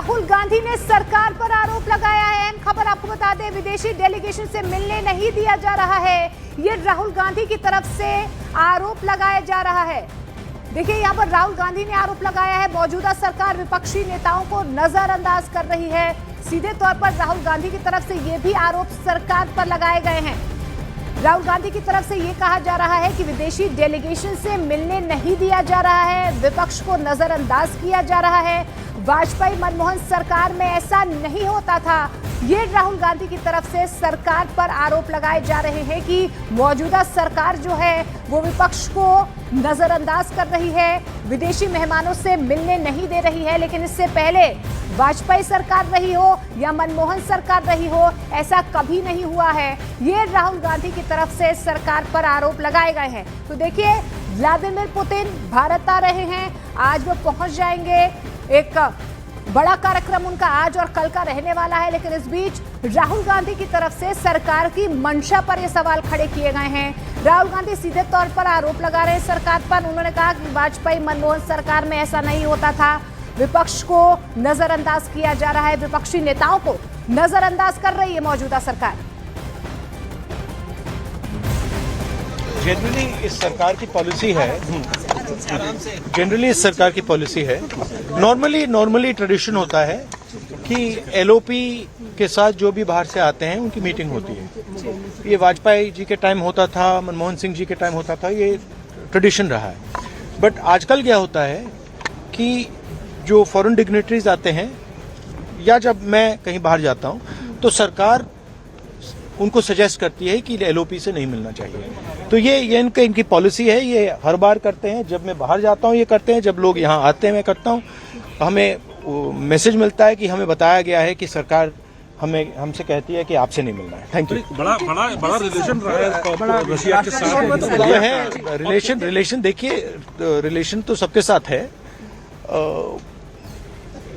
राहुल गांधी ने सरकार पर आरोप लगाया है। अहम खबर आपको बता दें, विदेशी डेलीगेशन से मिलने नहीं दिया जा रहा है, ये राहुल गांधी की तरफ से आरोप लगाया जा रहा है। देखिए यहाँ पर राहुल गांधी ने आरोप लगाया है मौजूदा सरकार विपक्षी नेताओं को नजरअंदाज कर रही है। सीधे तौर पर राहुल गांधी की तरफ से ये भी आरोप सरकार पर लगाए गए हैं। राहुल गांधी की तरफ से ये कहा जा रहा है कि विदेशी डेलीगेशन से मिलने नहीं दिया जा रहा है, विपक्ष को नजरअंदाज किया जा रहा है। वाजपेयी मनमोहन सरकार में ऐसा नहीं होता था। ये राहुल गांधी की तरफ से सरकार पर आरोप लगाए जा रहे हैं कि मौजूदा सरकार जो है वो विपक्ष को नजरअंदाज कर रही है, विदेशी मेहमानों से मिलने नहीं दे रही है। लेकिन इससे पहले वाजपेयी सरकार रही हो या मनमोहन सरकार रही हो, ऐसा कभी नहीं हुआ है। ये राहुल गांधी की तरफ से सरकार पर आरोप लगाए गए हैं। तो देखिए, व्लादिमीर पुतिन भारत आ रहे हैं, आज वो पहुंच जाएंगे। एक बड़ा कार्यक्रम उनका आज और कल का रहने वाला है। लेकिन इस बीच राहुल गांधी की तरफ से सरकार की मंशा पर ये सवाल खड़े किए गए हैं। राहुल गांधी सीधे तौर पर आरोप लगा रहे हैं सरकार पर। उन्होंने कहा कि वाजपेयी मनमोहन सरकार में ऐसा नहीं होता था, विपक्ष को नजरअंदाज किया जा रहा है, विपक्षी नेताओं को नजरअंदाज कर रही है मौजूदा सरकार। जनरली इस सरकार की पॉलिसी है, नॉर्मली ट्रेडिशन होता है कि एलओपी के साथ जो भी बाहर से आते हैं उनकी मीटिंग होती है। ये वाजपेयी जी के टाइम होता था, मनमोहन सिंह जी के टाइम होता था, ये ट्रेडिशन रहा है। बट आजकल क्या होता है कि जो फॉरेन डिग्नेटरीज आते हैं या जब मैं कहीं बाहर जाता हूं तो सरकार उनको सजेस्ट करती है कि एलओपी से नहीं मिलना चाहिए। तो ये इनकी पॉलिसी है, ये हर बार करते हैं। जब मैं बाहर जाता हूं ये करते हैं, जब लोग यहाँ आते हैं मैं करता हूं। हमें मैसेज मिलता है कि हमें बताया गया है कि सरकार हमसे कहती है कि आपसे नहीं मिलना है। Thank you. बड़ा रिलेशन रहा है रशिया के साथ। ये है रिलेशन देखिए, रिलेशन तो सबके साथ है।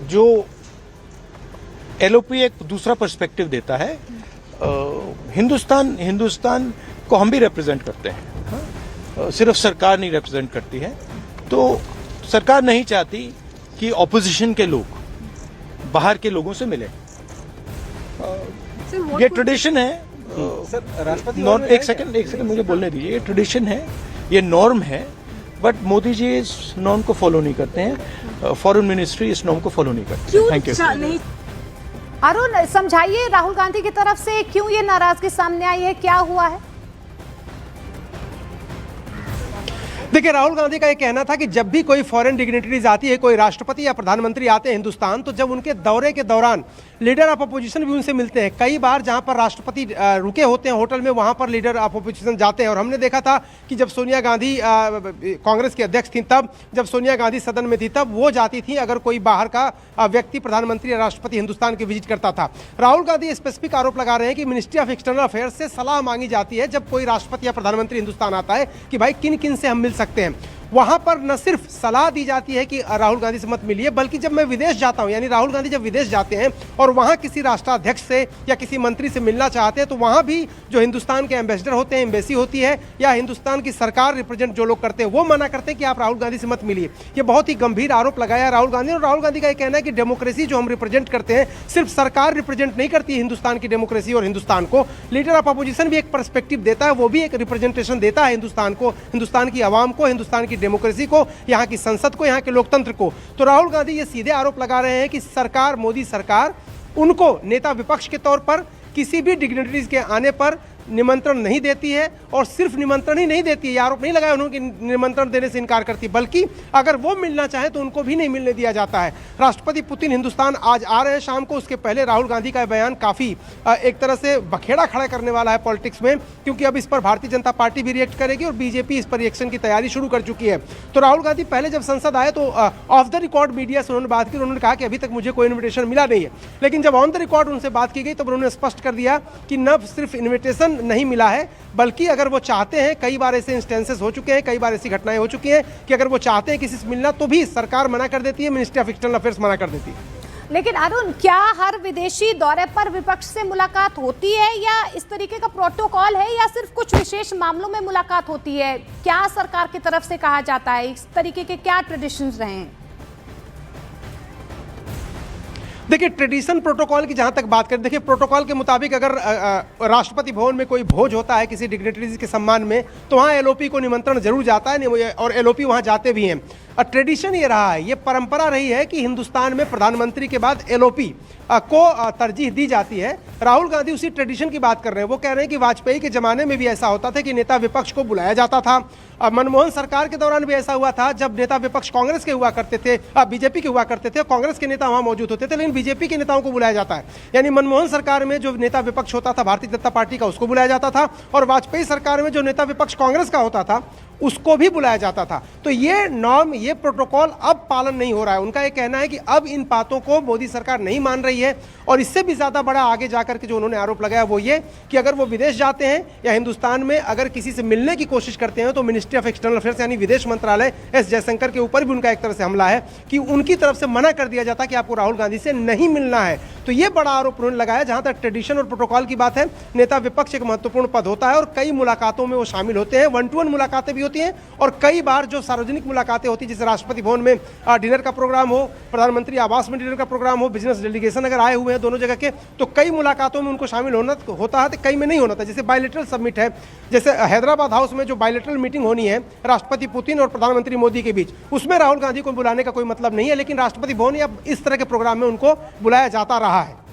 जो एलओपी एक दूसरा पर्सपेक्टिव देता है। हिंदुस्तान को हम भी रिप्रेजेंट करते हैं, सिर्फ सरकार नहीं रिप्रेजेंट करती है। तो सरकार नहीं चाहती कि ऑपोजिशन के लोग बाहर के लोगों से मिले। ये ट्रेडिशन है। एक सेकंड मुझे बोलने दीजिए। ये ट्रेडिशन है, ये नॉर्म है। बट मोदी जी इस नॉर्म को फॉलो नहीं करते हैं, फॉरेन मिनिस्ट्री इस नॉर्म को फॉलो नहीं करती। Thank you. अरुण, समझाइए राहुल गांधी की तरफ से क्यों ये नाराजगी सामने आई है, क्या हुआ है? देखिए, राहुल गांधी का ये कहना था कि जब भी कोई फॉरेन डिग्नेटरीज आती है, कोई राष्ट्रपति या प्रधानमंत्री आते हैं हिंदुस्तान, तो जब उनके दौरे के दौरान लीडर ऑफ अपोजिशन भी उनसे मिलते हैं। कई बार जहां पर राष्ट्रपति रुके होते हैं होटल में, वहां पर लीडर ऑफ अपोजिशन जाते हैं। और हमने देखा था कि जब सोनिया गांधी कांग्रेस की अध्यक्ष थी, तब जब सोनिया गांधी सदन में थी, तब वो जाती थी अगर कोई बाहर का व्यक्ति प्रधानमंत्री या राष्ट्रपति हिंदुस्तान की विजिट करता था। राहुल गांधी स्पेसिफिक आरोप लगा रहे हैं कि मिनिस्ट्री ऑफ एक्सटर्नल अफेयर्स से सलाह मांगी जाती है जब कोई राष्ट्रपति या प्रधानमंत्री हिंदुस्तान आता है कि भाई किन किन से हम मिल सकते हैं। वहां पर न सिर्फ सलाह दी जाती है कि राहुल गांधी से मत मिलिए, बल्कि जब मैं विदेश जाता हूं, यानी राहुल गांधी जब विदेश जाते हैं और वहां किसी राष्ट्राध्यक्ष से या किसी मंत्री से मिलना चाहते हैं, तो वहां भी जो हिंदुस्तान के एम्बेसडर होते हैं, एम्बेसी होती है या हिंदुस्तान की सरकार रिप्रेजेंट जो लोग करते हैं, वो मना करते हैं कि आप राहुल गांधी से मत मिलिए। ये बहुत ही गंभीर आरोप लगाया राहुल गांधी। और राहुल गांधी का यह कहना है कि डेमोक्रेसी जो हम रिप्रेजेंट करते हैं, सिर्फ सरकार रिप्रेजेंट नहीं करती है हिंदुस्तान की डेमोक्रेसी और हिंदुस्तान को। लीडर ऑफ अपोजिशन भी एक पर्सपेक्टिव देता है, वो भी एक रिप्रेजेंटेशन देता है हिंदुस्तान को, हिंदुस्तान की आवाम को, हिंदुस्तान की डेमोक्रेसी को, यहाँ की संसद को, यहाँ के लोकतंत्र को। तो राहुल गांधी ये सीधे आरोप लगा रहे हैं कि सरकार, मोदी सरकार, उनको नेता विपक्ष के तौर पर किसी भी डिग्नेटरीज के आने पर निमंत्रण नहीं देती है। और सिर्फ निमंत्रण ही नहीं देती है, ये आरोप नहीं लगाया उन्होंने कि निमंत्रण देने से इनकार करती, बल्कि अगर वो मिलना चाहे तो उनको भी नहीं मिलने दिया जाता है। राष्ट्रपति पुतिन हिंदुस्तान आज आ रहे हैं शाम को। उसके पहले राहुल गांधी का बयान काफ़ी एक तरह से बखेड़ा खड़ा करने वाला है पॉलिटिक्स में, क्योंकि अब इस पर भारतीय जनता पार्टी भी रिएक्ट करेगी और बीजेपी इस पर रिएक्शन की तैयारी शुरू कर चुकी है। तो राहुल गांधी पहले जब संसद आए तो ऑफ द रिकॉर्ड मीडिया से उन्होंने बात की। उन्होंने कहा कि अभी तक मुझे कोई इन्विटेशन मिला नहीं है। लेकिन जब ऑन द रिकॉर्ड उनसे बात की गई तब उन्होंने स्पष्ट कर दिया कि न सिर्फ इन्विटेशन नहीं मिला है, बल्कि अगर वो चाहते हैं, कई बार ऐसे इंस्टेंसेस हो चुके हैं, कई बार ऐसी घटनाएं हो चुकी हैं कि अगर वो चाहते हैं किसी से मिलना तो भी सरकार मना कर देती है, मिनिस्ट्री ऑफ एक्सटर्नल अफेयर्स मना कर देती है। लेकिन अरुण, क्या हर विदेशी दौरे पर विपक्ष से मुलाकात होती है या इस तरीके का प्रोटोकॉल है, या सिर्फ कुछ विशेष मामलों में मुलाकात होती है? क्या सरकार की तरफ से कहा जाता है? इस तरीके के क्या ट्रेडिशंस रहे हैं? देखिए ट्रेडिशन प्रोटोकॉल की जहां तक बात करें, देखिए प्रोटोकॉल के मुताबिक अगर राष्ट्रपति भवन में कोई भोज होता है किसी डिग्नेटरीज के सम्मान में तो वहां एलओपी को निमंत्रण जरूर जाता है और एलओपी वहां जाते भी हैं। ट्रेडिशन ये रहा है, ये परंपरा रही है कि हिंदुस्तान में प्रधानमंत्री के बाद एलओपी को तरजीह दी जाती है। राहुल गांधी उसी ट्रेडिशन की बात कर रहे हैं। वो कह रहे हैं कि वाजपेयी के जमाने में भी ऐसा होता था कि नेता विपक्ष को बुलाया जाता था। मनमोहन सरकार के दौरान भी ऐसा हुआ था जब नेता विपक्ष कांग्रेस के हुआ करते थे, बीजेपी के हुआ करते थे, कांग्रेस के नेता वहां मौजूद होते थे, लेकिन बीजेपी के नेताओं को बुलाया जाता है। यानी मनमोहन सरकार में जो नेता विपक्ष होता था भारतीय जनता पार्टी का, उसको बुलाया जाता था, और वाजपेयी सरकार में जो नेता विपक्ष कांग्रेस का होता था उसको भी बुलाया जाता था। तो ये नॉर्म, ये प्रोटोकॉल अब पालन नहीं हो रहा है। उनका ये कहना है कि अब इन बातों को मोदी सरकार नहीं मान रही है, और इससे भी ज्यादा बड़ा आगे जाकर के जो उन्होंने आरोप लगाया वो ये कि अगर वो विदेश जाते हैं या हिंदुस्तान में अगर किसी से मिलने की कोशिश करते हैं तो मिनिस्ट्री ऑफ एक्सटर्नल अफेयर्स यानी विदेश मंत्रालय एस जयशंकर के ऊपर भी उनका एक तरह से हमला है कि उनकी तरफ से मना कर दिया जाता कि आपको राहुल गांधी से नहीं मिलना है। तो ये बड़ा आरोप उन्होंने लगाया। जहां तक ट्रेडिशन और प्रोटोकॉल की बात है, नेता विपक्ष एक महत्वपूर्ण पद होता है और कई मुलाकातों में वो शामिल होते हैं, 1-to-1 मुलाकातें भी होती हैं, और कई बार जो सार्वजनिक मुलाकातें होती हैं, जैसे राष्ट्रपति भवन में डिनर का प्रोग्राम हो, प्रधानमंत्री आवास में डिनर का प्रोग्राम हो, बिजनेस डेलीगेशन अगर आए हुए हैं दोनों जगह के, तो कई मुलाकातों में उनको शामिल होना होता है, तो कई में नहीं होना था। जैसे बायलैटरल समिट है, जैसे हैदराबाद हाउस में जो बायलैटरल मीटिंग होनी है राष्ट्रपति पुतिन और प्रधानमंत्री मोदी के बीच, उसमें राहुल गांधी को बुलाने का कोई मतलब नहीं है, लेकिन राष्ट्रपति भवन या इस तरह के प्रोग्राम में उनको बुलाया जाता रहा है।